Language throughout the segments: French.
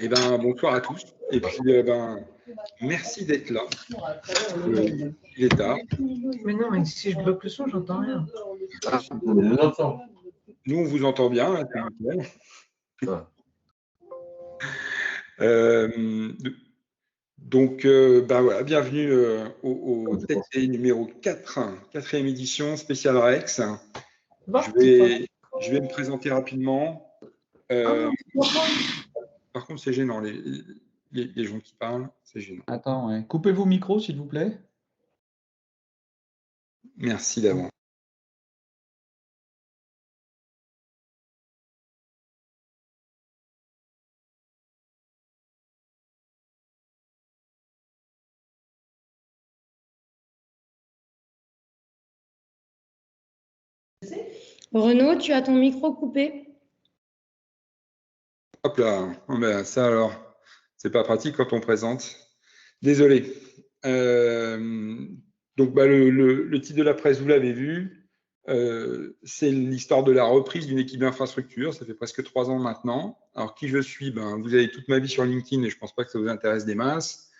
Eh ben, bonsoir à tous. Et puis, merci d'être là. Il est tard. Mais non, mais si je bloque le son, j'entends rien. Nous, on vous entend bien. Hein, c'est nickel. Donc, voilà, bienvenue au TT numéro 4, 4e édition, spéciale Rex. Je vais me présenter rapidement. Par contre, c'est gênant, les gens qui parlent, c'est gênant. Attends, ouais. Coupez vos micros, s'il vous plaît. Merci d'avance. Renaud, tu as ton micro coupé. Hop là, oh ben, ça alors, c'est pas pratique quand on présente. Désolé. Donc, le titre de la presse, vous l'avez vu, c'est l'histoire de la reprise d'une équipe d'infrastructure. Ça fait presque 3 ans maintenant. Alors, qui je suis? Vous avez toute ma vie sur LinkedIn et je pense pas que ça vous intéresse des masses.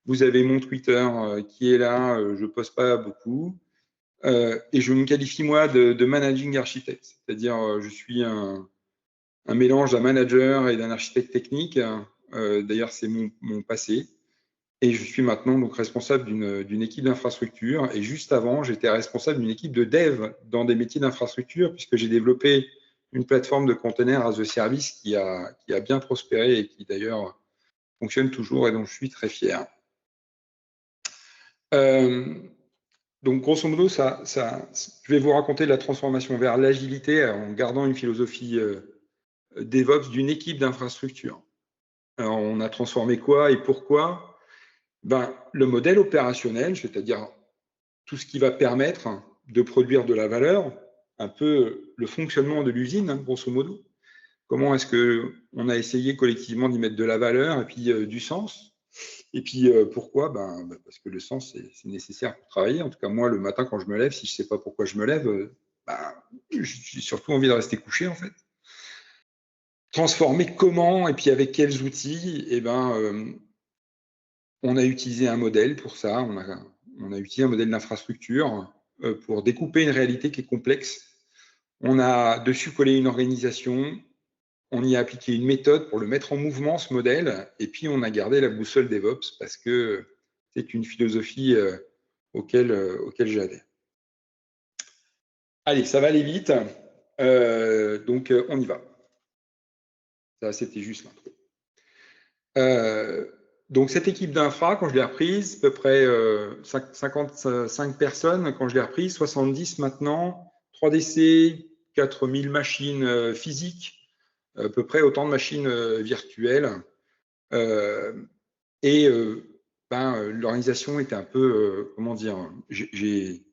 Vous avez mon Twitter qui est là, je poste pas beaucoup. Et je me qualifie, moi, de managing architect. C'est-à-dire, je suis un mélange d'un manager et d'un architecte technique. D'ailleurs, c'est mon passé. Et je suis maintenant donc responsable d'une équipe d'infrastructure. Et juste avant, j'étais responsable d'une équipe de dev dans des métiers d'infrastructure, puisque j'ai développé une plateforme de containers as a service qui a bien prospéré et qui d'ailleurs fonctionne toujours et dont je suis très fier. Donc, grosso modo, je vais vous raconter la transformation vers l'agilité en gardant une philosophie DevOps d'une équipe d'infrastructure. Alors, on a transformé quoi et pourquoi? Le modèle opérationnel, c'est-à-dire tout ce qui va permettre de produire de la valeur, un peu le fonctionnement de l'usine, grosso modo. Comment est-ce qu'on a essayé collectivement d'y mettre de la valeur et puis du sens? Et puis pourquoi? Parce que le sens, c'est nécessaire pour travailler. En tout cas, moi, le matin, quand je me lève, si je ne sais pas pourquoi je me lève, j'ai surtout envie de rester couché, en fait. Transformer comment et puis avec quels outils? On a utilisé un modèle pour ça. On a utilisé un modèle d'infrastructure pour découper une réalité qui est complexe. On a dessus collé une organisation. On y a appliqué une méthode pour le mettre en mouvement, ce modèle. Et puis, on a gardé la boussole DevOps parce que c'est une philosophie auquel j'adhère. Allez, ça va aller vite. Donc, on y va. Ça, c'était juste l'intro. Donc, cette équipe d'infra, quand je l'ai reprise, à peu près 55 personnes quand je l'ai reprise, 70 maintenant, 3DC, 4000 machines physiques, à peu près autant de machines virtuelles. L'organisation était un peu, comment dire, j'ai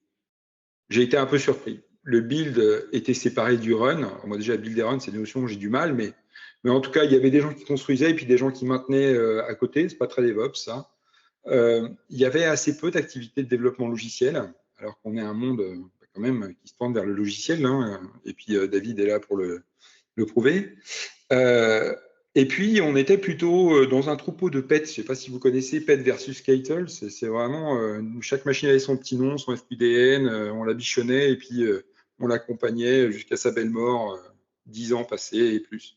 été un peu surpris. Le build était séparé du run. Alors, moi, déjà, build et run, c'est des notions où j'ai du mal, mais en tout cas, il y avait des gens qui construisaient et puis des gens qui maintenaient à côté. C'est pas très DevOps, ça. Il y avait assez peu d'activités de développement logiciel, alors qu'on est un monde quand même qui se tourne vers le logiciel. Hein, et puis, David est là pour le prouver. Et puis, on était plutôt dans un troupeau de pets. Je ne sais pas si vous connaissez Pet versus Kettle. C'est vraiment, chaque machine avait son petit nom, son FQDN, on la bichonnait et puis on l'accompagnait jusqu'à sa belle mort, 10 ans passés et plus.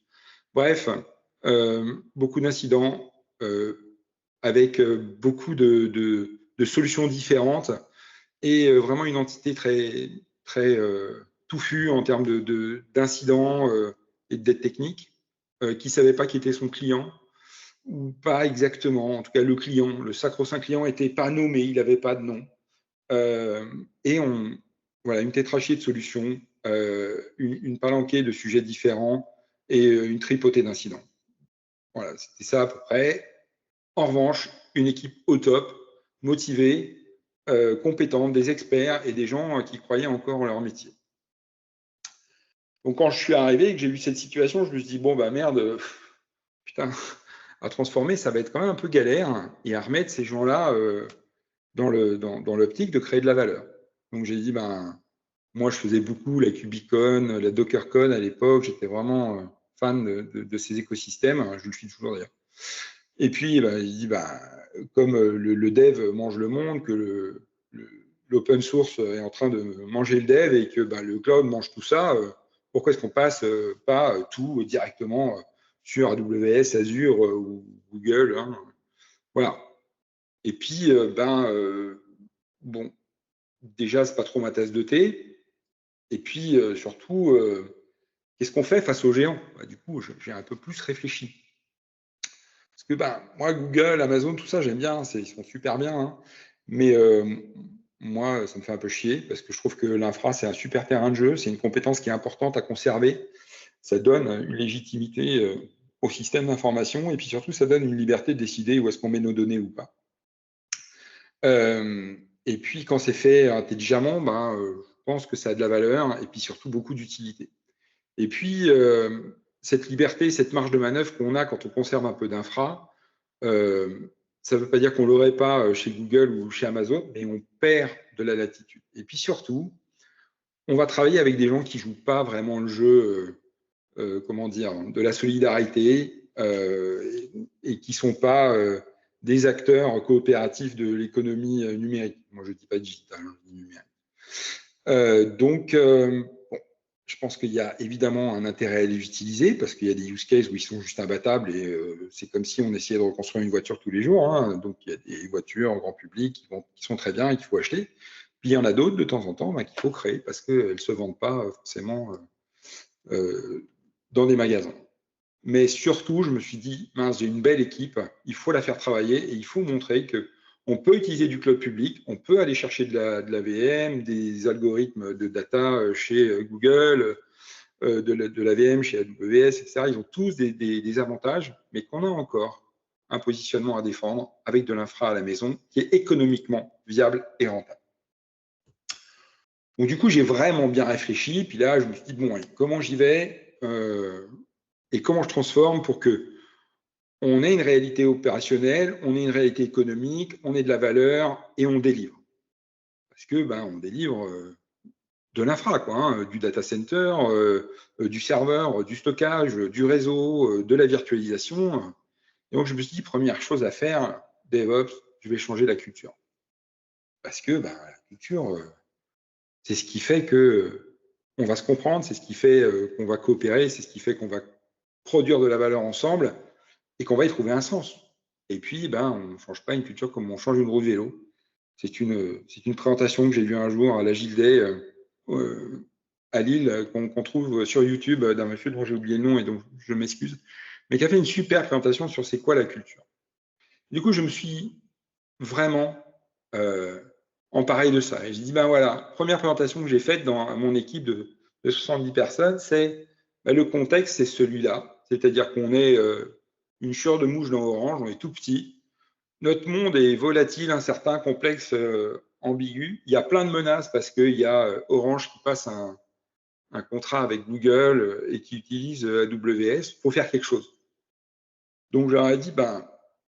Bref, beaucoup d'incidents avec beaucoup de solutions différentes et vraiment une entité très, très touffue en termes d'incidents et de dettes techniques, qui ne savait pas qui était son client, ou pas exactement. En tout cas, le client, le sacro-saint client, n'était pas nommé, il n'avait pas de nom. Voilà, une tétrachie de solutions, une palanquée de sujets différents et une tripotée d'incidents. Voilà, c'était ça à peu près. En revanche, une équipe au top, motivée, compétente, des experts et des gens qui croyaient encore en leur métier. Donc, quand je suis arrivé et que j'ai vu cette situation, je me suis dit, bon, merde, putain, à transformer, ça va être quand même un peu galère et à remettre ces gens-là dans l'optique de créer de la valeur. Donc, j'ai dit, moi, je faisais beaucoup la Kubicon, la DockerCon à l'époque, j'étais vraiment fan de ces écosystèmes, je le suis toujours d'ailleurs. Et puis, il dit, comme le dev mange le monde, que l'open source est en train de manger le dev et que le cloud mange tout ça, pourquoi est-ce qu'on passe pas tout directement sur AWS, Azure ou Google, hein, voilà. Et puis, bon, déjà, c'est pas trop ma tasse de thé. Et puis, surtout, qu'est-ce qu'on fait face aux géants? Du coup, j'ai un peu plus réfléchi. Parce que moi, Google, Amazon, tout ça, j'aime bien, ils sont super bien. Hein. Mais moi, ça me fait un peu chier parce que je trouve que l'infra, c'est un super terrain de jeu, c'est une compétence qui est importante à conserver. Ça donne une légitimité au système d'information et puis surtout, ça donne une liberté de décider où est-ce qu'on met nos données ou pas. Et puis, quand c'est fait intelligemment, je pense que ça a de la valeur et puis surtout beaucoup d'utilité. Et puis, cette liberté, cette marge de manœuvre qu'on a quand on conserve un peu d'infra, ça ne veut pas dire qu'on ne l'aurait pas chez Google ou chez Amazon, mais on perd de la latitude. Et puis surtout, on va travailler avec des gens qui ne jouent pas vraiment le jeu, de la solidarité et qui ne sont pas des acteurs coopératifs de l'économie numérique. Moi, je ne dis pas digital, je dis numérique. Donc, je pense qu'il y a évidemment un intérêt à les utiliser parce qu'il y a des use cases où ils sont juste imbattables et c'est comme si on essayait de reconstruire une voiture tous les jours. Hein. Donc, il y a des voitures en grand public qui sont très bien et qu'il faut acheter. Puis, il y en a d'autres de temps en temps qu'il faut créer parce qu'elles ne se vendent pas forcément dans des magasins. Mais surtout, je me suis dit, mince, j'ai une belle équipe, il faut la faire travailler et il faut montrer qu'on peut utiliser du cloud public, on peut aller chercher de la VM, des algorithmes de data chez Google, de la VM chez AWS, etc. Ils ont tous des avantages, mais qu'on a encore un positionnement à défendre avec de l'infra à la maison qui est économiquement viable et rentable. Donc du coup, j'ai vraiment bien réfléchi, puis là, je me suis dit, bon, comment j'y vais et comment je transforme pour que on ait une réalité opérationnelle, on ait une réalité économique, on ait de la valeur et on délivre. Parce que on délivre de l'infra, du data center, du serveur, du stockage, du réseau, de la virtualisation. Et donc je me suis dit, première chose à faire, DevOps, je vais changer la culture. Parce que la culture, c'est ce qui fait que on va se comprendre, c'est ce qui fait qu'on va coopérer, c'est ce qui fait qu'on va produire de la valeur ensemble et qu'on va y trouver un sens. Et puis, on ne change pas une culture comme on change une roue de vélo. C'est une présentation que j'ai vue un jour à l'Agile Day à Lille, qu'on trouve sur YouTube d'un monsieur dont j'ai oublié le nom et dont je m'excuse, mais qui a fait une super présentation sur c'est quoi la culture. Du coup, je me suis vraiment emparé de ça. Et j'ai dit, voilà, première présentation que j'ai faite dans mon équipe de 70 personnes, c'est le contexte, c'est celui-là. C'est-à-dire qu'on est une chieur de mouche dans Orange, on est tout petit. Notre monde est volatile, incertain, complexe, ambigu. Il y a plein de menaces parce qu'il y a Orange qui passe un contrat avec Google et qui utilise AWS. Il faut faire quelque chose. Donc, je leur ai dit,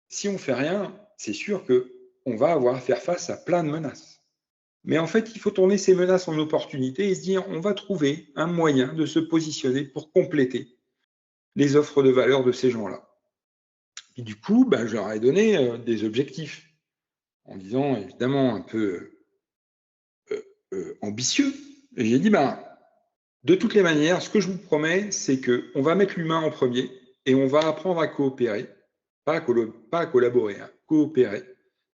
si on ne fait rien, c'est sûr qu'on va avoir à faire face à plein de menaces. Mais en fait, il faut tourner ces menaces en opportunités et se dire, on va trouver un moyen de se positionner pour compléter les offres de valeur de ces gens-là. Et du coup, je leur ai donné des objectifs en disant, évidemment, un peu ambitieux. Et j'ai dit, de toutes les manières, ce que je vous promets, c'est qu'on va mettre l'humain en premier et on va apprendre à coopérer, pas à collaborer, à coopérer,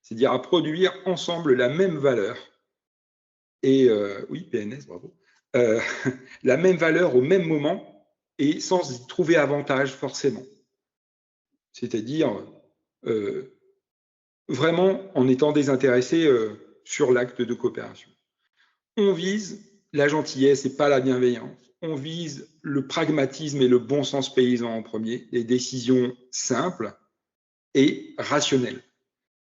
c'est-à-dire à produire ensemble la même valeur. Et oui, PNS, bravo. La même valeur au même moment et sans y trouver avantage forcément. C'est-à-dire vraiment en étant désintéressé sur l'acte de coopération. On vise la gentillesse et pas la bienveillance. On vise le pragmatisme et le bon sens paysan en premier, les décisions simples et rationnelles.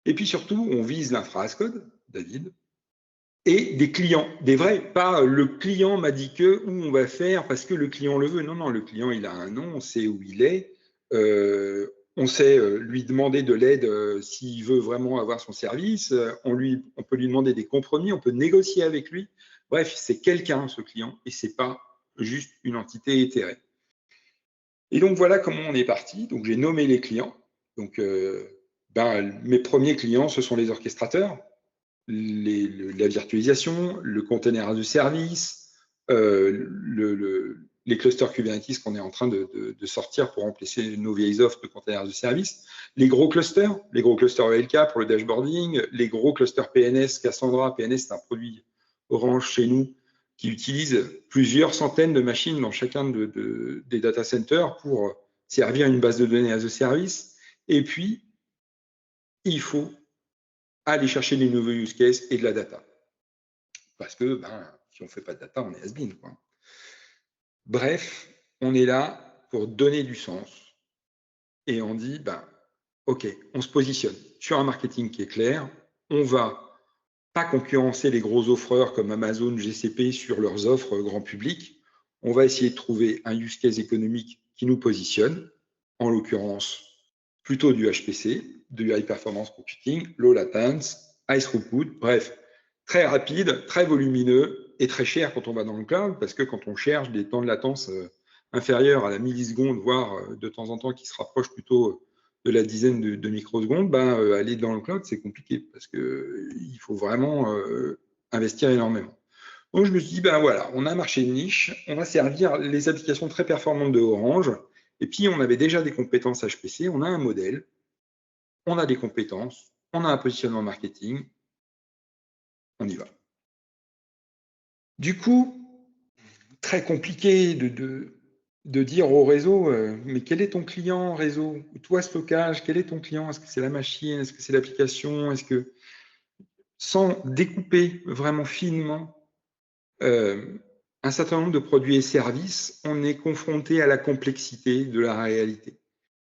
Et puis surtout, on vise l'infra as code, David, et des clients, des vrais, pas le client m'a dit que, où on va faire parce que le client le veut. Non, non, le client, il a un nom, on sait où il est, on sait lui demander de l'aide s'il veut vraiment avoir son service, on peut lui demander des compromis, on peut négocier avec lui. Bref, c'est quelqu'un, ce client, et c'est pas juste une entité éthérée. Et donc, voilà comment on est parti. Donc, j'ai nommé les clients. Donc, mes premiers clients, ce sont les orchestrateurs, la virtualisation, le container as a service, les clusters Kubernetes qu'on est en train de sortir pour remplacer nos vieilles offres de container as a service, les gros clusters ELK pour le dashboarding, les gros clusters PNS, Cassandra. PNS, c'est un produit Orange chez nous qui utilise plusieurs centaines de machines dans chacun des data centers pour servir une base de données as a service. Et puis, il faut aller chercher des nouveaux use cases et de la data. Parce que si on ne fait pas de data, on est has-been, quoi. Bref, on est là pour donner du sens. Et on dit, OK, on se positionne sur un marketing qui est clair. On va pas concurrencer les gros offreurs comme Amazon, GCP sur leurs offres grand public. On va essayer de trouver un use case économique qui nous positionne, en l'occurrence plutôt du HPC, du High Performance Computing, Low Latency, High Throughput, bref, très rapide, très volumineux et très cher quand on va dans le cloud, parce que quand on cherche des temps de latence inférieurs à la milliseconde, voire de temps en temps qui se rapprochent plutôt de la dizaine de microsecondes, aller dans le cloud, c'est compliqué, parce qu'il faut vraiment investir énormément. Donc je me suis dit, voilà, on a un marché de niche, on va servir les applications très performantes de Orange, et puis on avait déjà des compétences HPC, on a un modèle, on a des compétences, on a un positionnement marketing, on y va. Du coup, très compliqué de dire au réseau, mais quel est ton client réseau? Toi, stockage, quel est ton client? Est-ce que c'est la machine? Est-ce que c'est l'application? Est-ce que, sans découper vraiment finement un certain nombre de produits et services, on est confronté à la complexité de la réalité.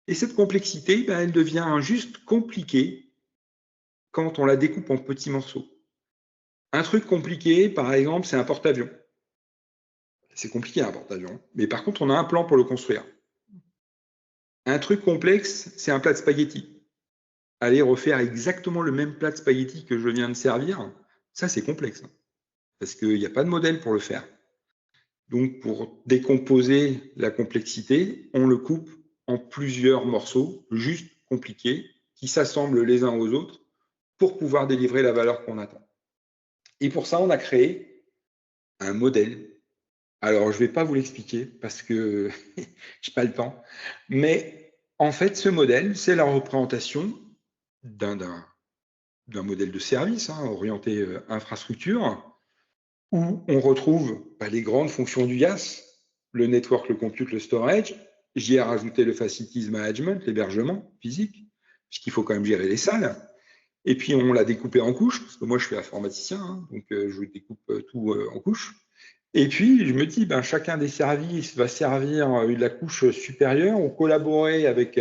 Et cette complexité, elle devient juste compliquée quand on la découpe en petits morceaux. Un truc compliqué, par exemple, c'est un porte-avions. C'est compliqué un porte-avions, mais par contre, on a un plan pour le construire. Un truc complexe, c'est un plat de spaghettis. Aller refaire exactement le même plat de spaghettis que je viens de servir, ça c'est complexe, parce qu'il n'y a pas de modèle pour le faire. Donc, pour décomposer la complexité, on le coupe en plusieurs morceaux, juste compliqués, qui s'assemblent les uns aux autres pour pouvoir délivrer la valeur qu'on attend. Et pour ça, on a créé un modèle. Alors, je ne vais pas vous l'expliquer parce que je n'ai pas le temps, mais en fait, ce modèle, c'est la représentation d'un modèle de service orienté infrastructure, où on retrouve les grandes fonctions du IaaS, le network, le compute, le storage. J'y ai rajouté le facilities management, l'hébergement physique, puisqu'il faut quand même gérer les salles. Et puis, on l'a découpé en couches, parce que moi, je suis informaticien, donc je découpe tout en couches. Et puis, je me dis, chacun des services va servir de la couche supérieure ou collaborer avec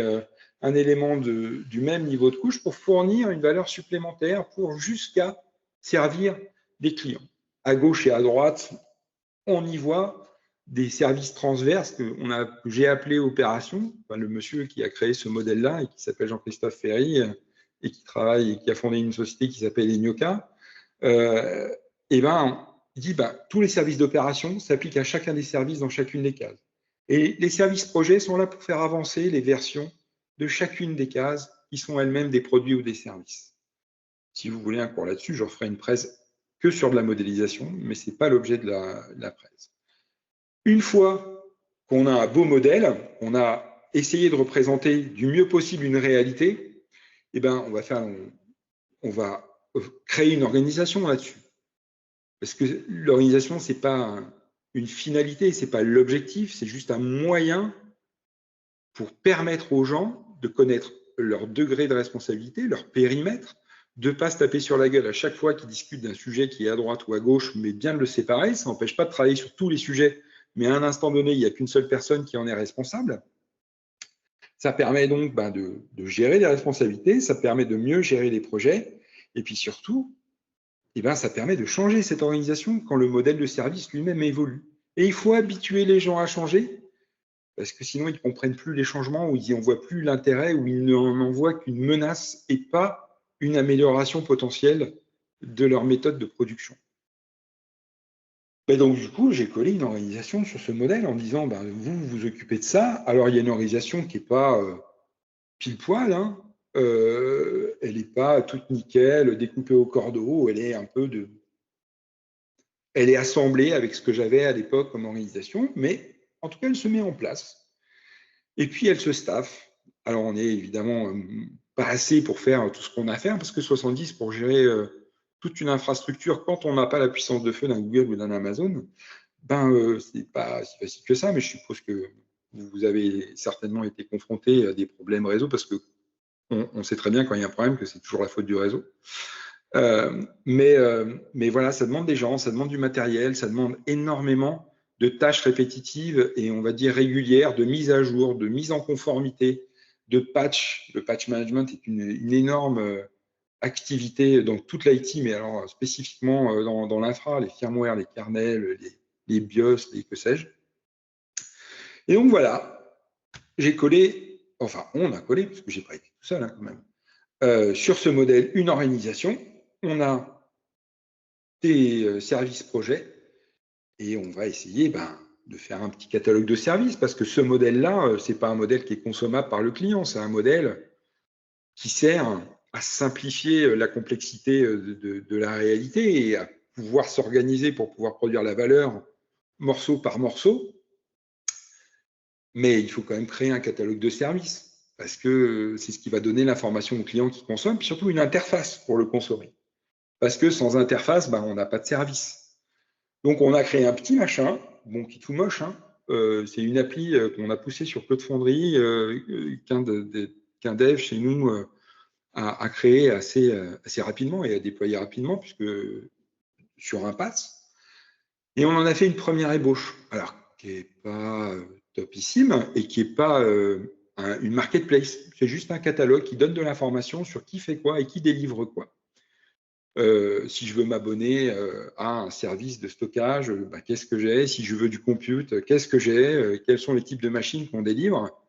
un élément du même niveau de couche pour fournir une valeur supplémentaire pour jusqu'à servir des clients. À gauche et à droite, on y voit des services transverses que j'ai appelé opérations. Le monsieur qui a créé ce modèle-là et qui s'appelle Jean-Christophe Ferry et qui travaille et qui a fondé une société qui s'appelle Enioka, il dit tous les services d'opération s'appliquent à chacun des services dans chacune des cases. Et les services projets sont là pour faire avancer les versions de chacune des cases qui sont elles-mêmes des produits ou des services. Si vous voulez un cours là-dessus, je referai une presse que sur de la modélisation, mais ce n'est pas l'objet de la presse. Une fois qu'on a un beau modèle, on a essayé de représenter du mieux possible une réalité, on va créer une organisation là-dessus. Parce que l'organisation, ce n'est pas une finalité, ce n'est pas l'objectif, c'est juste un moyen pour permettre aux gens de connaître leur degré de responsabilité, leur périmètre, de ne pas se taper sur la gueule à chaque fois qu'ils discutent d'un sujet qui est à droite ou à gauche, mais bien de le séparer. Ça n'empêche pas de travailler sur tous les sujets, mais à un instant donné, il n'y a qu'une seule personne qui en est responsable. Ça permet donc de gérer les responsabilités, ça permet de mieux gérer les projets, et puis surtout, ça permet de changer cette organisation quand le modèle de service lui-même évolue. Et il faut habituer les gens à changer, parce que sinon, ils ne comprennent plus les changements, ou ils n'en voient plus l'intérêt, ou ils n'en voient qu'une menace et pas une amélioration potentielle de leur méthode de production. Donc, du coup, j'ai collé une organisation sur ce modèle en disant, vous vous occupez de ça. Alors, il y a une organisation qui n'est pas pile poil, hein. Elle n'est pas toute nickel, découpée au cordeau, elle est un peu de... Elle est assemblée avec ce que j'avais à l'époque comme organisation, mais en tout cas, elle se met en place. Et puis, elle se staffe. Alors, on est évidemment pas assez pour faire tout ce qu'on a à faire, parce que 70 pour gérer toute une infrastructure, quand on n'a pas la puissance de feu d'un Google ou d'un Amazon, c'est pas si facile que ça, mais je suppose que vous avez certainement été confronté à des problèmes réseau, parce que on sait très bien quand il y a un problème que c'est toujours la faute du réseau. Mais voilà, ça demande des gens, ça demande du matériel, ça demande énormément de tâches répétitives et on va dire régulières, de mise à jour, de mise en conformité, de patch. Le patch management est une énorme activité dans toute l'IT, mais alors spécifiquement dans l'infra, les firmware, les kernels, les BIOS, les que sais-je. Et donc voilà, j'ai collé, enfin on a collé, parce que j'ai pas été tout seul hein, quand même, sur ce modèle une organisation. On a des services projets et on va essayer de faire un petit catalogue de services parce que ce modèle-là, ce n'est pas un modèle qui est consommable par le client, c'est un modèle qui sert à simplifier la complexité de la réalité et à pouvoir s'organiser pour pouvoir produire la valeur morceau par morceau. Mais il faut quand même créer un catalogue de services parce que c'est ce qui va donner l'information au client qui consomme, puis surtout une interface pour le consommer. Parce que sans interface, on n'a pas de service. Donc, on a créé un petit machin, bon, qui est tout moche. Hein. C'est une appli qu'on a poussée sur Code Fonderie, qu'un dev chez nous a créé assez rapidement et a déployé rapidement, puisque sur un pass. Et on en a fait une première ébauche, alors qui n'est pas topissime et qui n'est pas une marketplace. C'est juste un catalogue qui donne de l'information sur qui fait quoi et qui délivre quoi. Si je veux m'abonner à un service de stockage, qu'est-ce que j'ai? Si je veux du compute, qu'est-ce que j'ai? Quels sont les types de machines qu'on délivre?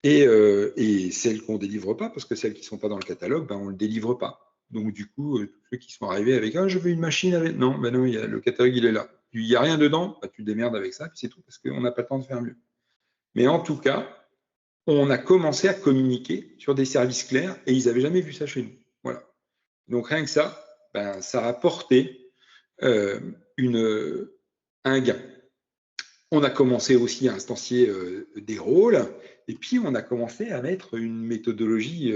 Et celles qu'on ne délivre pas, parce que celles qui ne sont pas dans le catalogue, on ne le délivre pas. Donc du coup, tous ceux qui sont arrivés avec « Ah, je veux une machine avec… » Non, non, le catalogue, il est là. Il n'y a rien dedans, tu te démerdes avec ça, puis c'est tout, parce qu'on n'a pas le temps de faire mieux. Mais en tout cas, on a commencé à communiquer sur des services clairs, et ils n'avaient jamais vu ça chez nous. Voilà. Donc rien que ça, ça a apporté un gain. On a commencé aussi à instancier des rôles, et puis on a commencé à mettre une méthodologie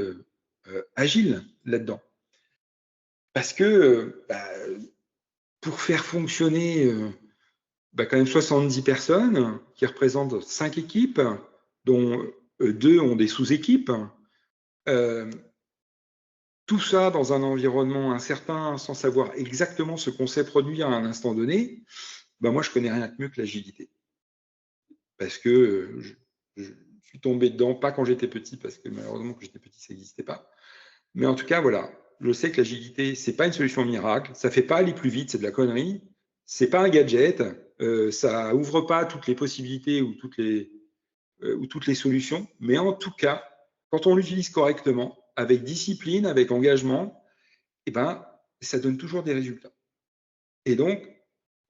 agile là-dedans. Parce que pour faire fonctionner quand même 70 personnes qui représentent 5 équipes, dont 2 ont des sous-équipes, tout ça dans un environnement incertain, sans savoir exactement ce qu'on sait produire à un instant donné, moi, je connais rien de mieux que l'agilité. Parce que je suis tombé dedans, pas quand j'étais petit, parce que malheureusement, quand j'étais petit, ça n'existait pas. Mais en tout cas, voilà, je sais que l'agilité, ce n'est pas une solution miracle, ça ne fait pas aller plus vite, c'est de la connerie, ce n'est pas un gadget, ça n'ouvre pas toutes les possibilités ou toutes les solutions, mais en tout cas, quand on l'utilise correctement, avec discipline, avec engagement, ça donne toujours des résultats. Et donc,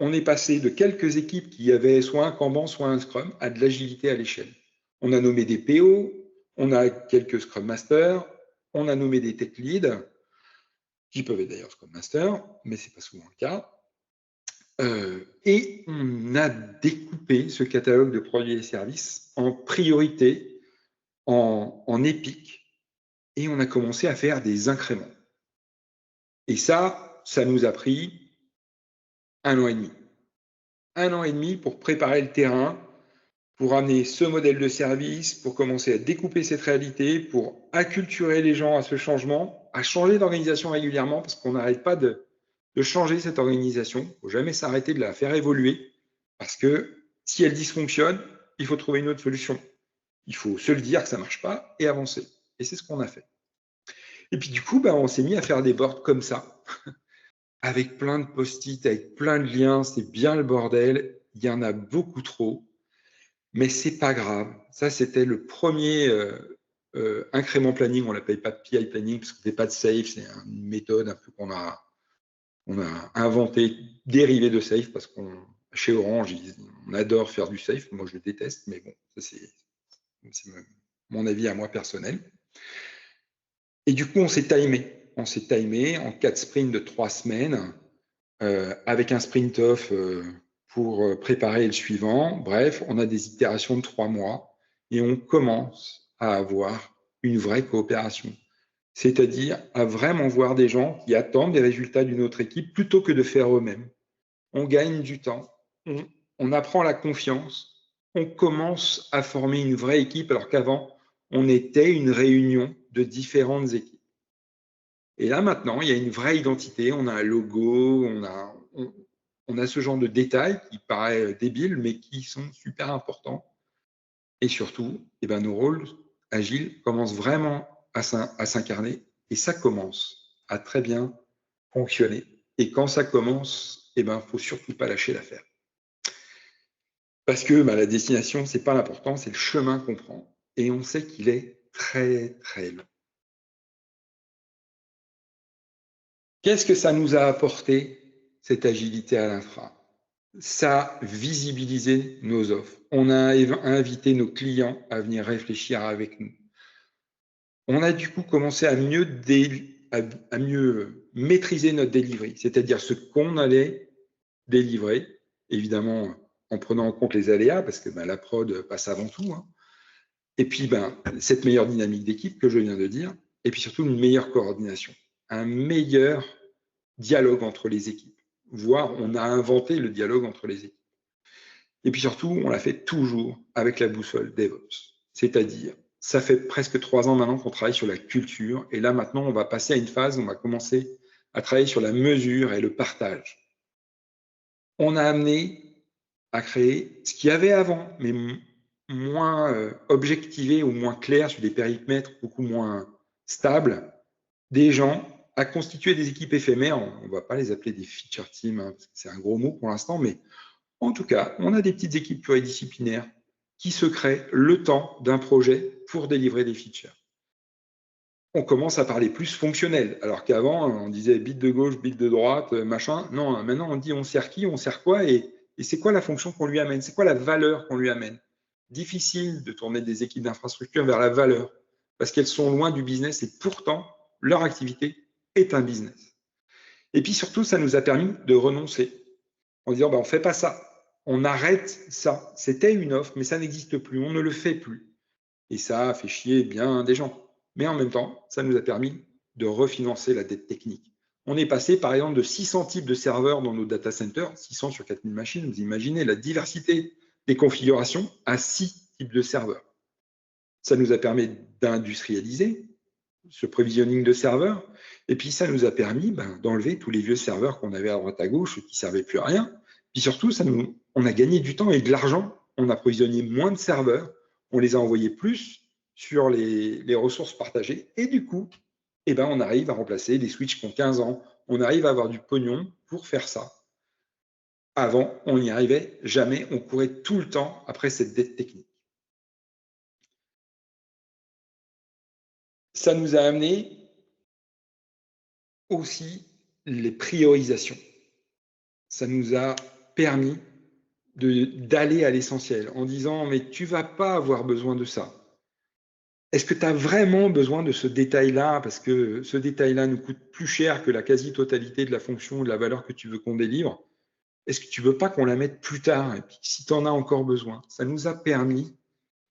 on est passé de quelques équipes qui avaient soit un Kanban, soit un Scrum, à de l'agilité à l'échelle. On a nommé des PO, on a quelques Scrum Masters, on a nommé des Tech Leads, qui peuvent être d'ailleurs Scrum Masters, mais ce n'est pas souvent le cas. Et on a découpé ce catalogue de produits et services en priorité, en épique, et on a commencé à faire des incréments. Et ça nous a pris 1 an et demi. 1 an et demi pour préparer le terrain, pour amener ce modèle de service, pour commencer à découper cette réalité, pour acculturer les gens à ce changement, à changer d'organisation régulièrement, parce qu'on n'arrête pas de changer cette organisation. Il ne faut jamais s'arrêter de la faire évoluer, parce que si elle dysfonctionne, il faut trouver une autre solution. Il faut se le dire que ça ne marche pas et avancer. Et c'est ce qu'on a fait. Et puis du coup, on s'est mis à faire des boards comme ça, avec plein de post-it, avec plein de liens, c'est bien le bordel, il y en a beaucoup trop, mais c'est pas grave. Ça, c'était le premier incrément planning, on l'appelle pas PI planning, parce qu'on ne fait pas de safe, c'est une méthode un peu qu'on a inventé, dérivée de safe, parce qu'on chez Orange, on adore faire du safe, moi je le déteste, mais bon, ça c'est mon avis à moi personnel. Et du coup, on s'est timé. On s'est timé en 4 sprints de 3 semaines, avec un sprint-off pour préparer le suivant. Bref, on a des itérations de 3 mois et on commence à avoir une vraie coopération. C'est-à-dire à vraiment voir des gens qui attendent des résultats d'une autre équipe plutôt que de faire eux-mêmes. On gagne du temps, on apprend la confiance, on commence à former une vraie équipe alors qu'avant, on était une réunion de différentes équipes. Et là, maintenant, il y a une vraie identité, on a un logo, on a ce genre de détails qui paraissent débiles, mais qui sont super importants. Et surtout, nos rôles agiles commencent vraiment à s'incarner et ça commence à très bien fonctionner. Et quand ça commence, il ne faut surtout pas lâcher l'affaire. Parce que la destination, ce n'est pas l'important, c'est le chemin qu'on prend. Et on sait qu'il est très, très long. Qu'est-ce que ça nous a apporté, cette agilité à l'infra? Ça a visibilisé nos offres. On a invité nos clients à venir réfléchir avec nous. On a du coup commencé à mieux maîtriser notre delivery, c'est-à-dire ce qu'on allait délivrer, évidemment en prenant en compte les aléas, parce que la prod passe avant tout. Et puis cette meilleure dynamique d'équipe que je viens de dire, et puis surtout une meilleure coordination, un meilleur dialogue entre les équipes, voire on a inventé le dialogue entre les équipes. Et puis surtout, on l'a fait toujours avec la boussole DevOps, c'est-à-dire ça fait presque 3 ans maintenant qu'on travaille sur la culture, et là maintenant on va passer à une phase où on va commencer à travailler sur la mesure et le partage. On a amené à créer ce qu'il y avait avant, mais moins objectivé ou moins clair sur des périmètres beaucoup moins stables, des gens à constituer des équipes éphémères. On ne va pas les appeler des feature teams, parce que c'est un gros mot pour l'instant, mais en tout cas, on a des petites équipes pluridisciplinaires qui se créent le temps d'un projet pour délivrer des features. On commence à parler plus fonctionnel, alors qu'avant, on disait bit de gauche, bit de droite, machin. Non, maintenant, on dit on sert qui, on sert quoi, et c'est quoi la fonction qu'on lui amène, c'est quoi la valeur qu'on lui amène. Difficile de tourner des équipes d'infrastructure vers la valeur, parce qu'elles sont loin du business, et pourtant, leur activité est un business. Et puis surtout, ça nous a permis de renoncer, en disant on ne fait pas ça, on arrête ça. C'était une offre, mais ça n'existe plus, on ne le fait plus. Et ça a fait chier bien des gens. Mais en même temps, ça nous a permis de refinancer la dette technique. On est passé, par exemple, de 600 types de serveurs dans nos data centers, 600 sur 4000 machines, vous imaginez la diversité des configurations, à 6 types de serveurs. Ça nous a permis d'industrialiser ce provisioning de serveurs, et puis ça nous a permis d'enlever tous les vieux serveurs qu'on avait à droite à gauche qui ne servaient plus à rien. Puis surtout, on a gagné du temps et de l'argent, on a provisionné moins de serveurs, on les a envoyés plus sur les ressources partagées, et du coup, on arrive à remplacer des switches qui ont 15 ans, on arrive à avoir du pognon pour faire ça. Avant, on n'y arrivait jamais, on courait tout le temps après cette dette technique. Ça nous a amené aussi les priorisations. Ça nous a permis d'aller à l'essentiel en disant mais tu ne vas pas avoir besoin de ça. Est-ce que tu as vraiment besoin de ce détail-là parce que ce détail-là nous coûte plus cher que la quasi-totalité de la fonction ou de la valeur que tu veux qu'on délivre? Est-ce que tu ne veux pas qu'on la mette plus tard? Et puis si tu en as encore besoin, ça nous a permis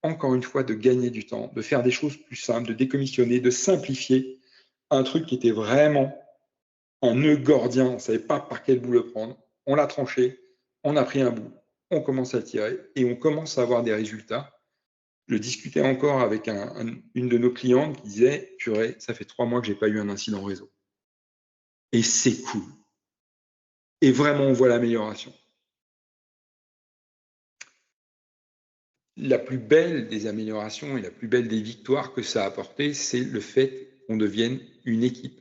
encore une fois de gagner du temps, de faire des choses plus simples, de décommissionner, de simplifier un truc qui était vraiment un nœud gordien, on ne savait pas par quel bout le prendre. On l'a tranché, on a pris un bout, on commence à tirer et on commence à avoir des résultats. Je discutais encore avec une de nos clientes qui disait « Purée, ça fait 3 mois que je n'ai pas eu un incident réseau. » Et c'est cool. Et vraiment, on voit l'amélioration. La plus belle des améliorations et la plus belle des victoires que ça a apporté, c'est le fait qu'on devienne une équipe.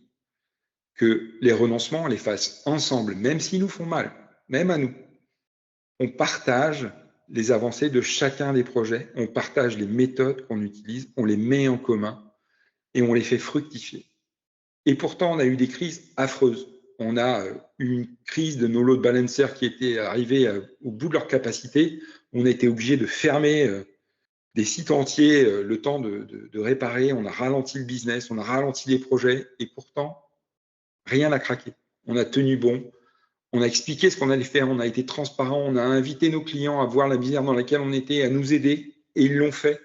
Que les renoncements, on les fasse ensemble, même s'ils nous font mal, même à nous. On partage les avancées de chacun des projets, on partage les méthodes qu'on utilise, on les met en commun et on les fait fructifier. Et pourtant, on a eu des crises affreuses. On a eu une crise de nos load balancers qui était arrivée au bout de leur capacité. On a été obligé de fermer des sites entiers le temps de réparer, on a ralenti le business, on a ralenti les projets, et pourtant, rien n'a craqué. On a tenu bon, on a expliqué ce qu'on allait faire, on a été transparent, on a invité nos clients à voir la misère dans laquelle on était, à nous aider, et ils l'ont fait.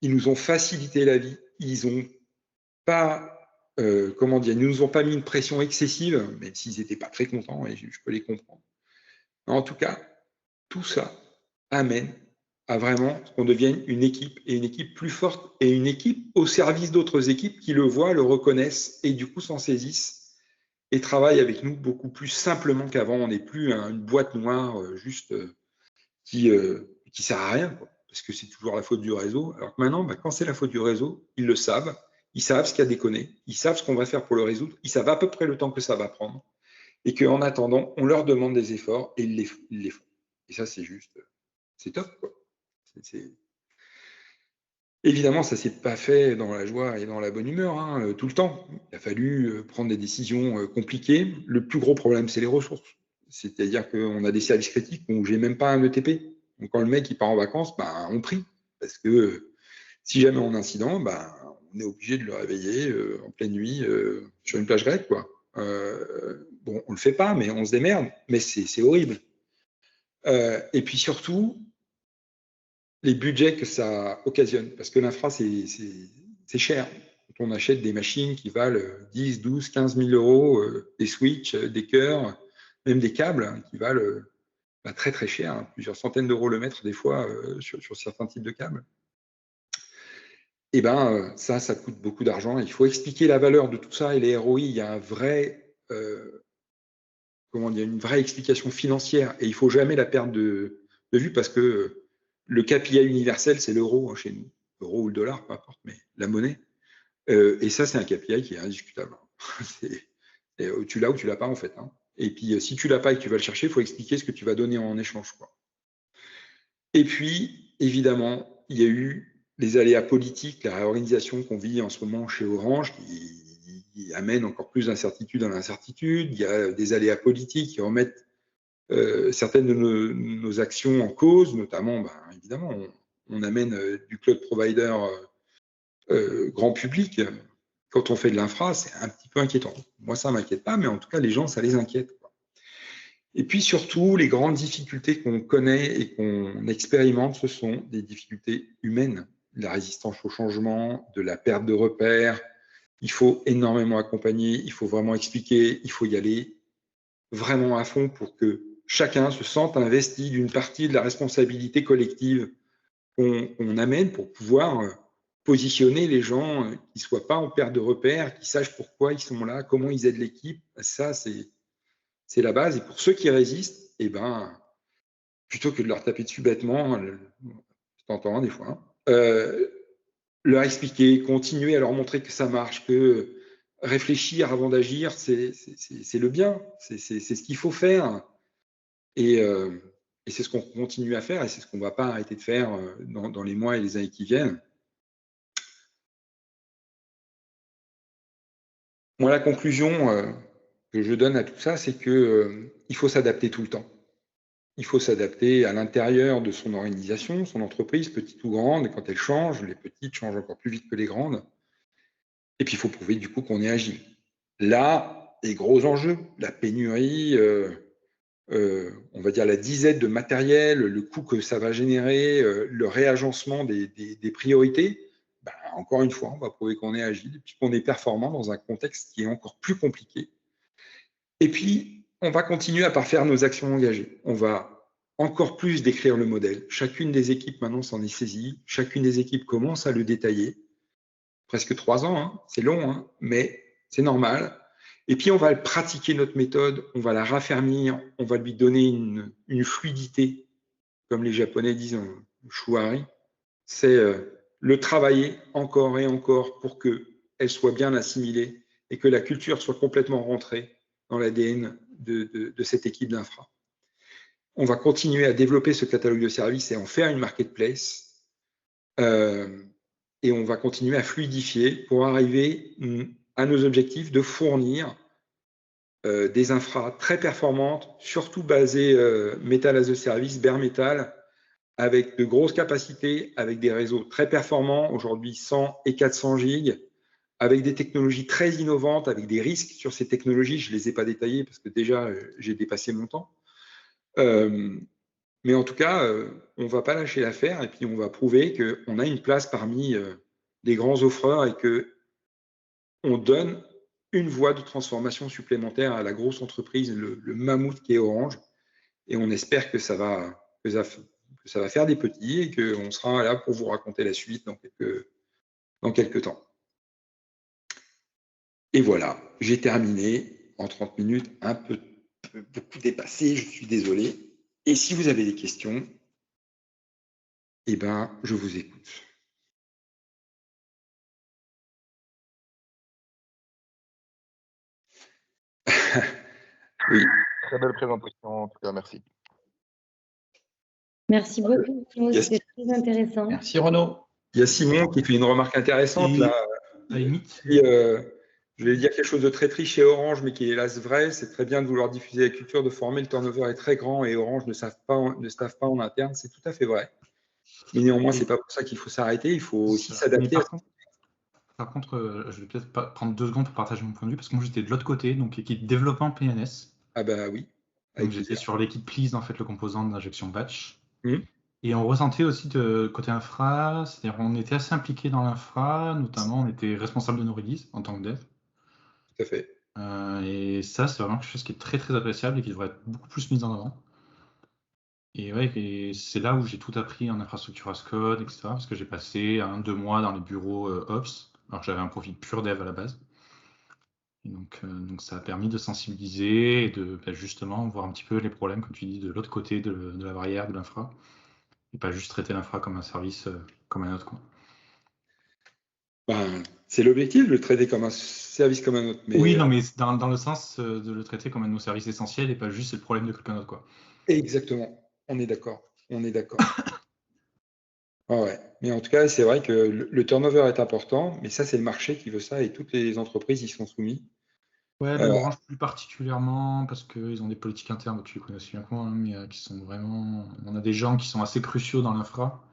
Ils nous ont facilité la vie, ils ont pas, comment dire, ils nous ont pas mis une pression excessive, même s'ils n'étaient pas très contents, et je peux les comprendre. En tout cas, tout ça amène à vraiment qu'on devienne une équipe, et une équipe plus forte, et une équipe au service d'autres équipes qui le voient, le reconnaissent, et du coup s'en saisissent, et travaillent avec nous beaucoup plus simplement qu'avant. On n'est plus une boîte noire juste qui sert à rien, quoi, parce que c'est toujours la faute du réseau. Alors que maintenant, quand c'est la faute du réseau, ils le savent, ils savent ce qu'il y a déconné, ils savent ce qu'on va faire pour le résoudre, ils savent à peu près le temps que ça va prendre, et qu'en attendant, on leur demande des efforts, et ils les font. Et ça, c'est juste, c'est top, quoi. Évidemment, ça ne s'est pas fait dans la joie et dans la bonne humeur, hein, tout le temps. Il a fallu prendre des décisions compliquées. Le plus gros problème, c'est les ressources. C'est-à-dire qu'on a des services critiques où j'ai même pas un ETP. Donc, quand le mec il part en vacances, on prie. Parce que si jamais on a un incident, on est obligé de le réveiller en pleine nuit sur une plage grecque, quoi. Bon, on le fait pas, mais on se démerde. Mais c'est horrible. Et puis surtout, les budgets que ça occasionne, parce que l'infra, c'est cher. Quand on achète des machines qui valent 10, 12, 15 000 euros, des switches, des cœurs, même des câbles qui valent très très cher, hein, plusieurs centaines d'euros le mètre des fois sur certains types de câbles. Et ça coûte beaucoup d'argent. Il faut expliquer la valeur de tout ça, et les ROI, il y a un vrai, une vraie explication financière, et il ne faut jamais la perdre de vue, parce que le KPI universel, c'est l'euro chez nous. L'euro ou le dollar, peu importe, mais la monnaie. Et ça, c'est un KPI qui est indiscutable. Tu l'as ou tu l'as pas, en fait. Hein. Et puis, si tu l'as pas et que tu vas le chercher, il faut expliquer ce que tu vas donner en échange, quoi. Et puis, évidemment, il y a eu les aléas politiques, la réorganisation qu'on vit en ce moment chez Orange, qui amène encore plus d'incertitude dans l'incertitude. Il y a des aléas politiques qui remettent certaines de nos actions en cause, notamment, évidemment, on amène du cloud provider grand public. Quand on fait de l'infra, c'est un petit peu inquiétant. Moi, ça ne m'inquiète pas, mais en tout cas, les gens, ça les inquiète, quoi. Et puis surtout, les grandes difficultés qu'on connaît et qu'on expérimente, ce sont des difficultés humaines, de la résistance au changement, de la perte de repères. Il faut énormément accompagner, il faut vraiment expliquer, il faut y aller vraiment à fond pour que chacun se sente investi d'une partie de la responsabilité collective qu'on amène pour pouvoir positionner les gens qui ne soient pas en perte de repères, qui sachent pourquoi ils sont là, comment ils aident l'équipe. Ça, c'est la base. Et pour ceux qui résistent, plutôt que de leur taper dessus bêtement, je t'entends des fois, leur expliquer, continuer à leur montrer que ça marche, que réfléchir avant d'agir, c'est le bien, c'est ce qu'il faut faire. Et c'est ce qu'on continue à faire, et c'est ce qu'on ne va pas arrêter de faire dans les mois et les années qui viennent. Moi, la conclusion que je donne à tout ça, c'est qu'il faut s'adapter tout le temps. Il faut s'adapter à l'intérieur de son organisation, son entreprise, petite ou grande, et quand elle change, les petites changent encore plus vite que les grandes. Et puis, il faut prouver du coup qu'on est agile. Là, les gros enjeux, la pénurie, on va dire la disette de matériel, le coût que ça va générer, le réagencement des priorités, encore une fois, on va prouver qu'on est agile et puis qu'on est performant dans un contexte qui est encore plus compliqué. Et puis, on va continuer à parfaire nos actions engagées. On va encore plus décrire le modèle. Chacune des équipes maintenant s'en est saisie. Chacune des équipes commence à le détailler. Presque 3 ans, hein, c'est long, hein, mais c'est normal. Et puis, on va pratiquer notre méthode, on va la raffermir, on va lui donner une fluidité, comme les Japonais disent, shuari. C'est le travailler encore et encore pour qu'elle soit bien assimilée et que la culture soit complètement rentrée dans l'ADN de cette équipe d'infra. On va continuer à développer ce catalogue de services et en faire une marketplace. Et on va continuer à fluidifier pour arriver à nos objectifs de fournir des infras très performantes, surtout basées Metal as a Service, bare metal, avec de grosses capacités, avec des réseaux très performants, aujourd'hui 100 et 400 gigs, avec des technologies très innovantes, avec des risques sur ces technologies. Je ne les ai pas détaillés parce que déjà, j'ai dépassé mon temps. Mais en tout cas, on ne va pas lâcher l'affaire et puis on va prouver qu'on a une place parmi les grands offreurs et qu'on donne une voie de transformation supplémentaire à la grosse entreprise, le mammouth qui est Orange. Et on espère que ça va faire des petits et qu'on sera là pour vous raconter la suite dans quelques temps. Et voilà, j'ai terminé en 30 minutes, beaucoup dépassé, je suis désolé. Et si vous avez des questions, eh ben, je vous écoute. Oui. Très belle présentation, en tout cas, merci. Merci beaucoup, Simon, c'était très intéressant. Merci Renaud. Il y a Simon qui fait une remarque intéressante là. Je vais dire quelque chose de très triste chez Orange, mais qui est hélas vrai. C'est très bien de vouloir diffuser la culture de former. Le turnover est très grand et Orange ne staffe pas en interne. C'est tout à fait vrai. Mais néanmoins, c'est pas pour ça qu'il faut s'arrêter. Il faut aussi s'adapter. Par contre, je vais peut-être prendre 2 secondes pour partager mon point de vue, parce que moi j'étais de l'autre côté, donc équipe développement PNS. Ah bah oui. Donc j'étais sur l'équipe Please, en fait, le composant d'injection batch. Mmh. Et on ressentait aussi de côté infra, c'est-à-dire on était assez impliqué dans l'infra, notamment on était responsable de nos releases en tant que dev. Tout à fait. Et ça, c'est vraiment quelque chose qui est très très appréciable et qui devrait être beaucoup plus mis en avant. Et ouais, et c'est là où j'ai tout appris en infrastructure as code, etc. Parce que j'ai passé 1-2 mois dans les bureaux Ops, alors que j'avais un profil pur dev à la base. Et donc ça a permis de sensibiliser et de justement voir un petit peu les problèmes, comme tu dis, de l'autre côté de la barrière de l'infra. Et pas juste traiter l'infra comme un service comme un autre, quoi. Ben, c'est l'objectif, de le traiter comme un service comme un autre. Mais, oui, non, mais dans le sens de le traiter comme un de nos services essentiels et pas juste c'est le problème de quelqu'un d'autre, quoi. Exactement, on est d'accord. Ah ouais. Mais en tout cas, c'est vrai que le turnover est important, mais ça, c'est le marché qui veut ça et toutes les entreprises y sont soumises. Ouais, Orange plus particulièrement, parce qu'ils ont des politiques internes, tu les connais aussi bien que moi, hein, mais qui sont vraiment... On a des gens qui sont assez cruciaux dans l'infra.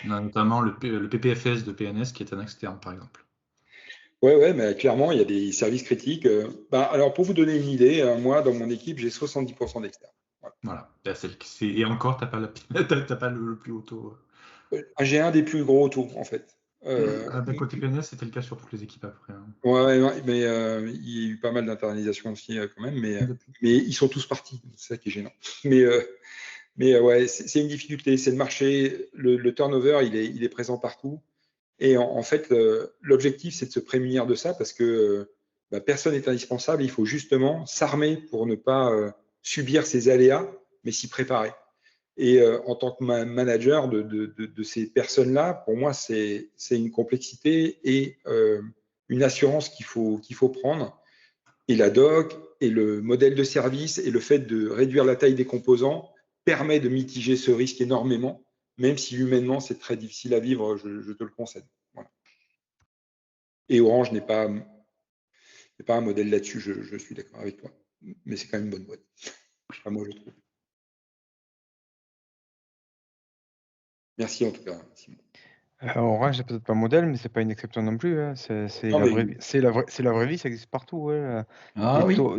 On a notamment le PPFS de PNS qui est un externe, par exemple. Ouais, mais clairement, il y a des services critiques. Alors, pour vous donner une idée, moi, dans mon équipe, j'ai 70% d'externes. Voilà. Et encore, tu n'as pas le plus haut taux. J'ai un des plus gros taux, en fait. Côté PNS, c'était le cas sur toutes les équipes après. Hein. Ouais, mais il y a eu pas mal d'internalisation aussi, quand même. Mais ils sont tous partis. C'est ça qui est gênant. Mais ouais, c'est une difficulté. C'est le marché. Le turnover, il est présent partout. Et en fait, l'objectif, c'est de se prémunir de ça parce que personne n'est indispensable. Il faut justement s'armer pour ne pas subir ces aléas, mais s'y préparer. Et en tant que manager de ces personnes-là, pour moi, c'est une complexité et une assurance qu'il faut prendre. Et la doc et le modèle de service et le fait de réduire la taille des composants permet de mitiger ce risque énormément, même si humainement, c'est très difficile à vivre, je te le concède. Voilà. Et Orange n'est pas un modèle là-dessus, je suis d'accord avec toi. Mais c'est quand même une bonne boîte. Enfin, moi, je trouve. Merci en tout cas, Simon. Orange, c'est peut-être pas un modèle, mais c'est pas une exception non plus. Hein. C'est la vraie vie, ça existe partout. Ouais.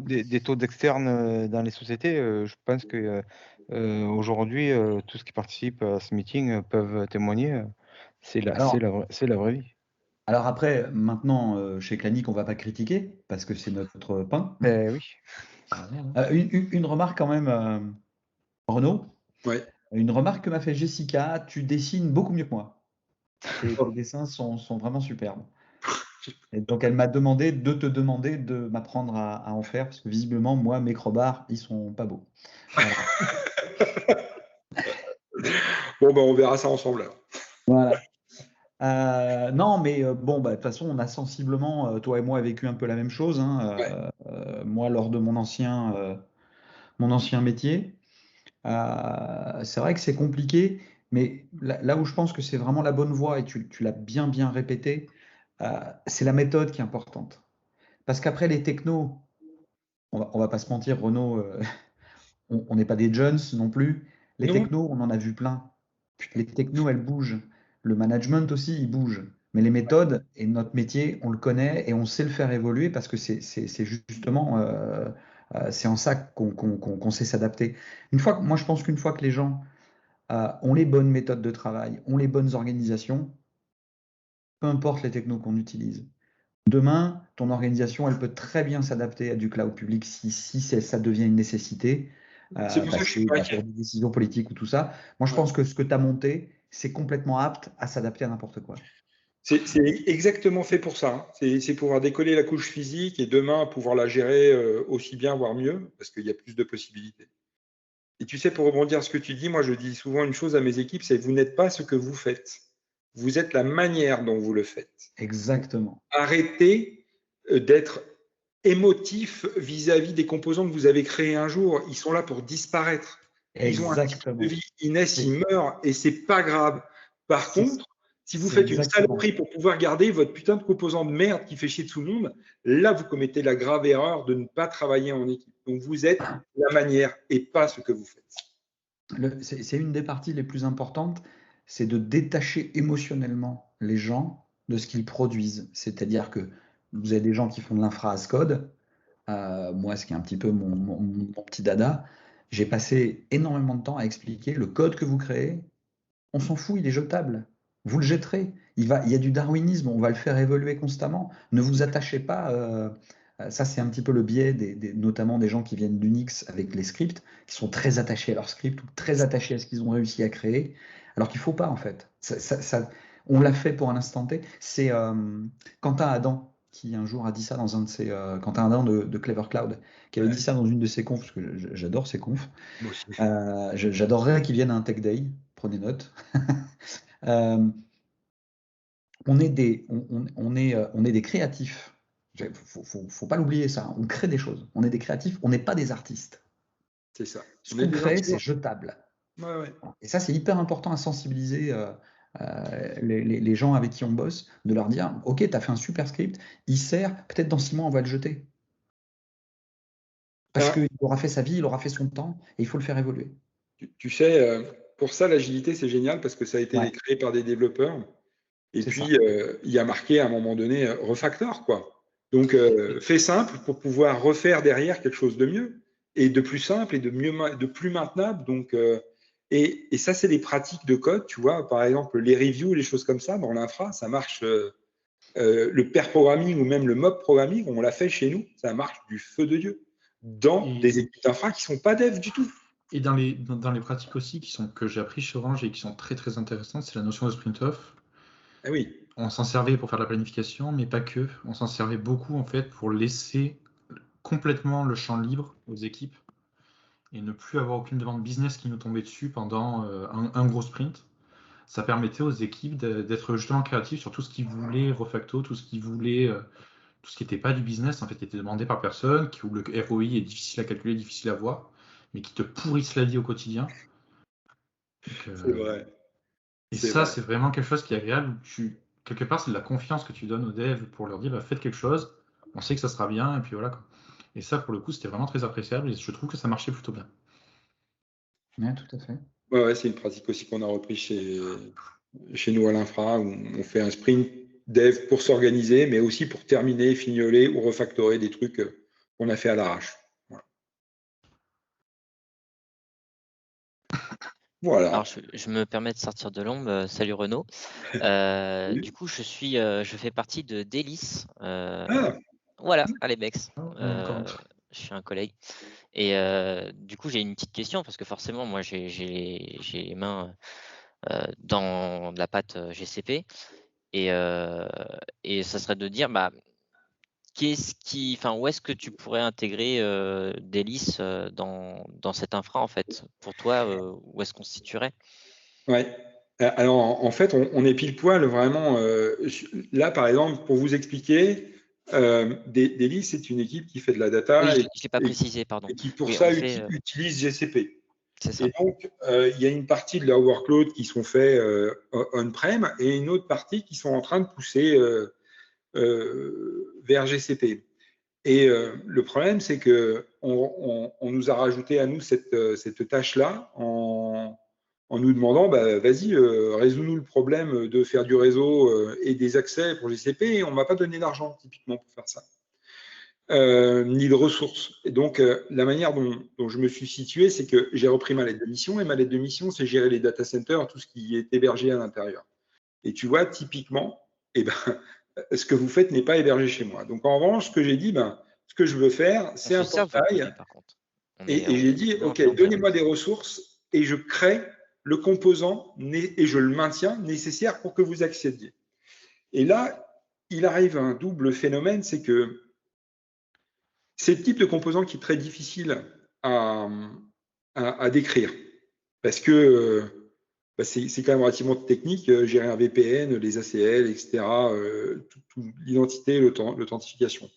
Des taux d'externes dans les sociétés. Je pense que aujourd'hui, tous ceux qui participent à ce meeting peuvent témoigner. C'est la vraie vie. Alors après, maintenant, chez Clanic, on ne va pas critiquer parce que c'est notre pain. Mais oui. Une remarque quand même, Renaud. Ouais. Une remarque que m'a fait Jessica, tu dessines beaucoup mieux que moi. Tes dessins sont vraiment superbes. Et donc elle m'a demandé de m'apprendre à en faire parce que visiblement, moi, mes crobards, ils sont pas beaux. Voilà. Bon, on verra ça ensemble. Alors. Voilà. Non, mais bon, de toute façon, on a sensiblement, toi et moi, vécu un peu la même chose. Hein, moi, lors de mon ancien métier, c'est vrai que c'est compliqué, mais là où je pense que c'est vraiment la bonne voie, et tu l'as bien répété, c'est la méthode qui est importante. Parce qu'après, les technos, on va pas se mentir, Renaud, on n'est pas des Jones non plus. Les technos, on en a vu plein. Les technos, elles bougent. Le management aussi, il bouge. Mais les méthodes et notre métier, on le connaît et on sait le faire évoluer parce que c'est justement, c'est en ça qu'on sait s'adapter. Moi, je pense qu'une fois que les gens ont les bonnes méthodes de travail, ont les bonnes organisations, peu importe les technos qu'on utilise. Demain, ton organisation, elle peut très bien s'adapter à du cloud public si ça devient une nécessité, C'est pour ça que je suis pas pour inquiet. des décisions politiques ou tout ça. Moi, je pense que ce que tu as monté, c'est complètement apte à s'adapter à n'importe quoi. C'est exactement fait pour ça. Hein. C'est pouvoir décoller la couche physique et demain pouvoir la gérer aussi bien, voire mieux, parce qu'il y a plus de possibilités. Et tu sais, pour rebondir sur ce que tu dis, moi je dis souvent une chose à mes équipes, c'est vous n'êtes pas ce que vous faites. Vous êtes la manière dont vous le faites. Exactement. Arrêtez d'être émotif vis-à-vis des composants que vous avez créés un jour. Ils sont là pour disparaître. Ils ont un cycle de vie. Ils naissent, ils meurent, et c'est pas grave. Par contre, si vous faites une saloperie pour pouvoir garder votre putain de composant de merde qui fait chier tout le monde, là, vous commettez la grave erreur de ne pas travailler en équipe. Donc, vous êtes la manière et pas ce que vous faites. C'est une des parties les plus importantes, c'est de détacher émotionnellement les gens de ce qu'ils produisent. C'est-à-dire que vous avez des gens qui font de l'infra as code. Moi, ce qui est un petit peu mon petit dada, j'ai passé énormément de temps à expliquer le code que vous créez. On s'en fout, il est jetable. Vous le jetterez. Il y a du darwinisme, on va le faire évoluer constamment. Ne vous attachez pas. Ça, c'est un petit peu le biais, notamment des gens qui viennent d'Unix avec les scripts, qui sont très attachés à leurs scripts ou très attachés à ce qu'ils ont réussi à créer, alors qu'il ne faut pas, en fait. On l'a fait pour un instant T. C'est Quentin Adam qui un jour a dit ça dans un de ses. Quentin Adam de Clever Cloud, qui avait dit ça dans une de ses confs, parce que j'adore ses confs. Moi aussi. J'adorerais qu'ils viennent à un Tech Day. Prenez note. On est des créatifs. Faut pas l'oublier ça. On crée des choses. On est des créatifs. On n'est pas des artistes. C'est ça. Ce qu'on crée, c'est jetable. Ouais. Et ça, c'est hyper important à sensibiliser les gens avec qui on bosse, de leur dire, OK, tu as fait un super script, il sert, peut-être dans 6 mois, on va le jeter. Parce qu'il aura fait sa vie, il aura fait son temps, et il faut le faire évoluer. Tu sais, pour ça, l'agilité, c'est génial parce que ça a été créé par des développeurs. Et puis, il y a marqué à un moment donné refactor, quoi. Donc, fais simple pour pouvoir refaire derrière quelque chose de mieux et de plus simple et de plus maintenable. Donc, et ça, c'est des pratiques de code, tu vois. Par exemple, les reviews, les choses comme ça, dans l'infra, ça marche. Le pair programming ou même le mob programming, on l'a fait chez nous, ça marche du feu de Dieu dans des équipes d'infra qui ne sont pas dev du tout. Et dans les pratiques aussi que j'ai appris chez Orange et qui sont très très intéressantes, c'est la notion de sprint off. Ah oui. On s'en servait pour faire de la planification, mais pas que. On s'en servait beaucoup en fait pour laisser complètement le champ libre aux équipes et ne plus avoir aucune demande business qui nous tombait dessus pendant un gros sprint. Ça permettait aux équipes d'être justement créatives sur tout ce qu'ils voulaient refacto, tout ce qu'ils voulaient, tout ce qui n'était pas du business en fait, qui était demandé par personne, où le ROI est difficile à calculer, difficile à voir, mais qui te pourrissent la vie au quotidien. C'est vrai. Et ça, c'est vraiment quelque chose qui est agréable. Quelque part, c'est de la confiance que tu donnes aux devs pour leur dire bah, faites quelque chose, on sait que ça sera bien, et puis voilà. Quoi. Et ça, pour le coup, c'était vraiment très appréciable, et je trouve que ça marchait plutôt bien. Oui, tout à fait. Ouais, c'est une pratique aussi qu'on a repris chez nous à l'infra, où on fait un sprint dev pour s'organiser, mais aussi pour terminer, fignoler ou refactorer des trucs qu'on a fait à l'arrache. Voilà. Alors, je me permets de sortir de l'ombre. Salut Renaud. Du coup, je fais partie de Délice. Voilà, Alebex. Je suis un collègue. Et du coup, j'ai une petite question parce que forcément, moi, j'ai les mains dans la pâte GCP. Et ça serait de dire, bah, où est-ce que tu pourrais intégrer Délice dans cette infra en fait? Pour toi, où est-ce qu'on se situerait? Ouais. Alors en fait, on est pile poil vraiment. Là, par exemple, pour vous expliquer, Délice, c'est une équipe qui fait de la data. Oui, je ne l'ai pas précisé, pardon. Et qui pour ça utilise GCP. C'est ça. Et donc, il y a une partie de leur workload qui sont faits on-prem et une autre partie qui sont en train de pousser vers GCP. Et le problème, c'est qu'on nous a rajouté à nous cette tâche-là en nous demandant, vas-y, résous-nous le problème de faire du réseau et des accès pour GCP, et on ne m'a pas donné d'argent, typiquement, pour faire ça. Ni de ressources. Et donc, la manière dont je me suis situé, c'est que j'ai repris ma lettre de mission, et ma lettre de mission, c'est gérer les data centers, tout ce qui est hébergé à l'intérieur. Et tu vois, typiquement, ce que vous faites n'est pas hébergé chez moi. Donc, en revanche, ce que j'ai dit, ce que je veux faire, c'est un portail. Et j'ai dit, OK, donnez-moi des ressources, et je crée le composant, et je le maintiens, nécessaire pour que vous accédiez. Et là, il arrive un double phénomène, c'est que c'est le type de composant qui est très difficile à décrire, parce que c'est quand même relativement technique, gérer un VPN, les ACL, etc., l'identité, l'authentification.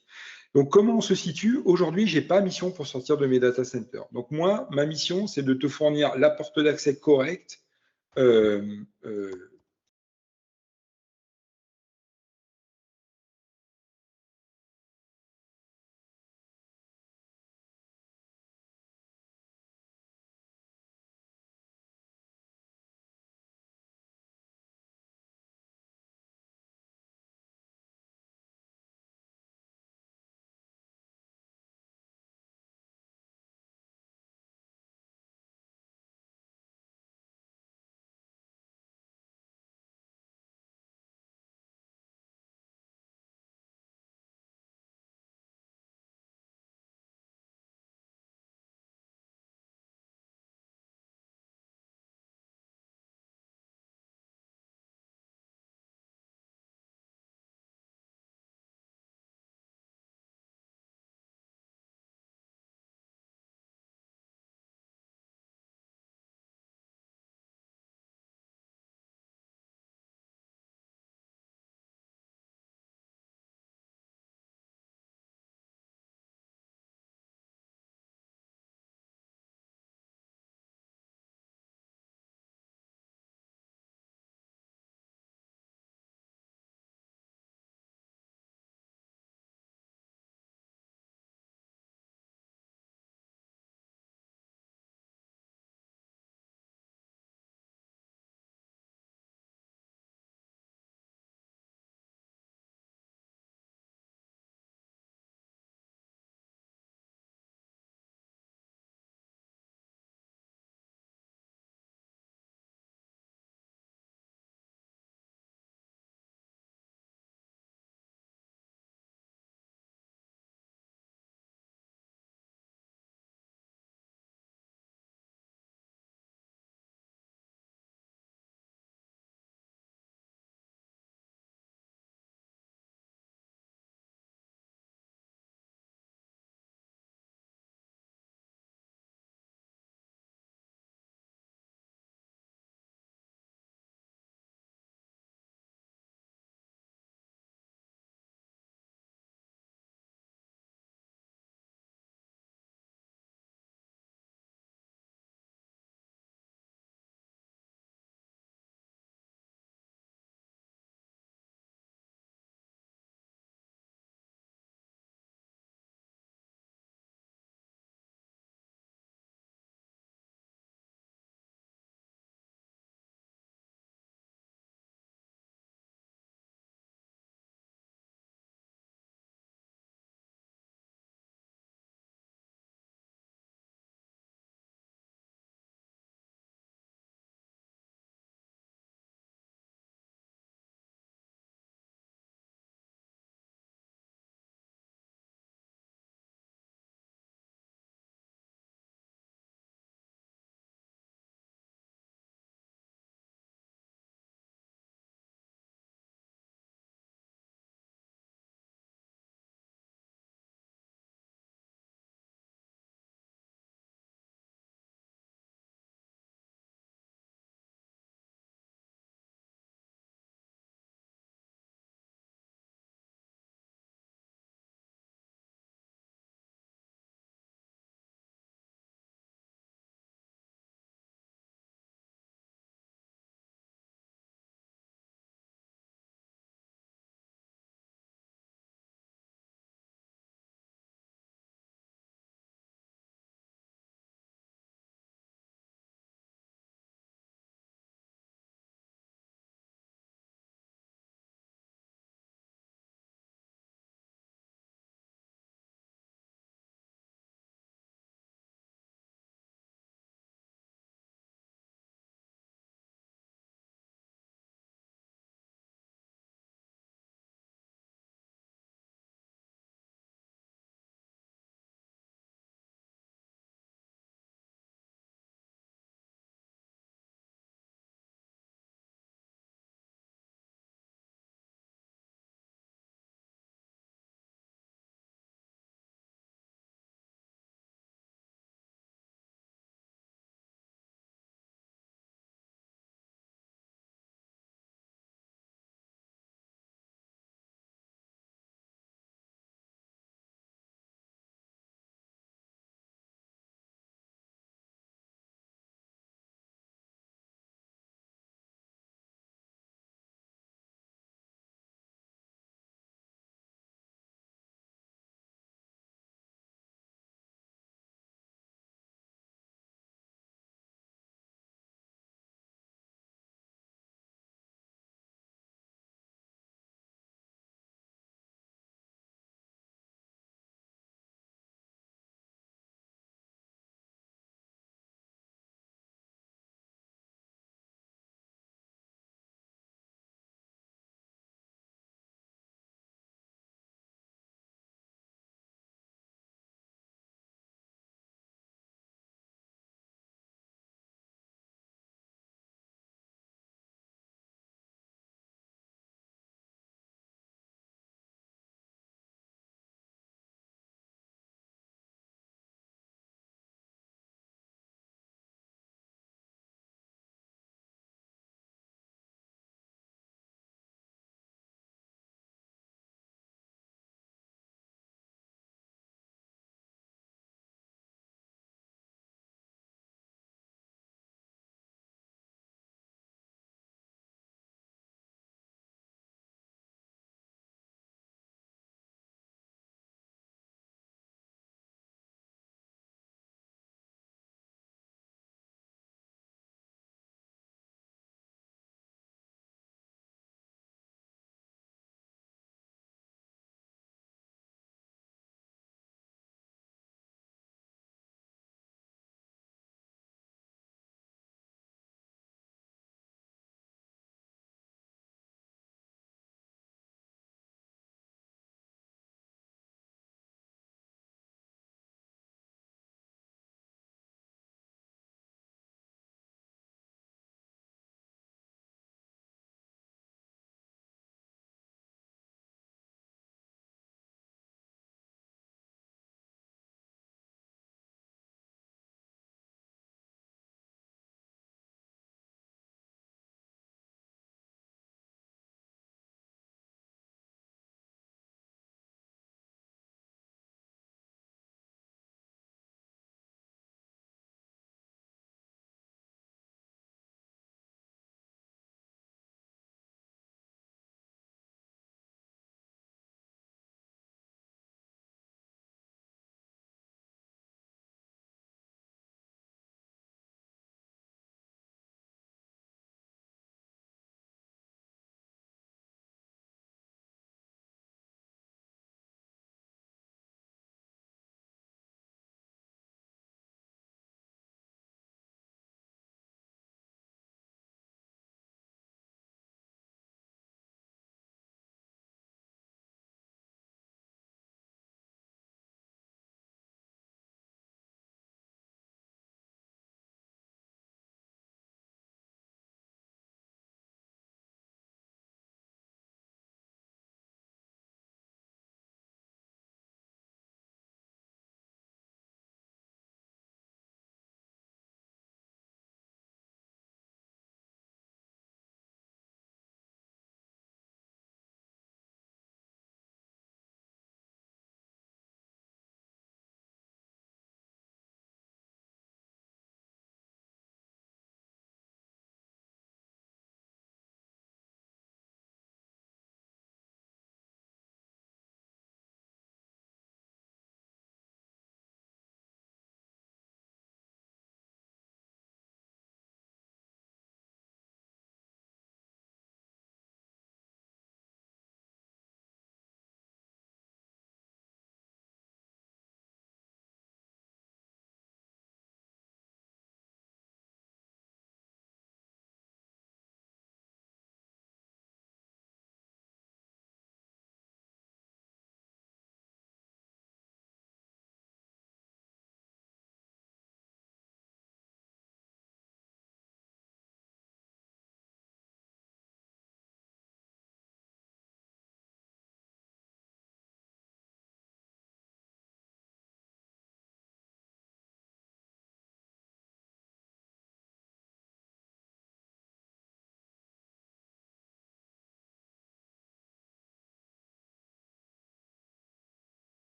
Donc, comment on se situe? Aujourd'hui, je n'ai pas mission pour sortir de mes data centers. Donc, moi, ma mission, c'est de te fournir la porte d'accès correcte,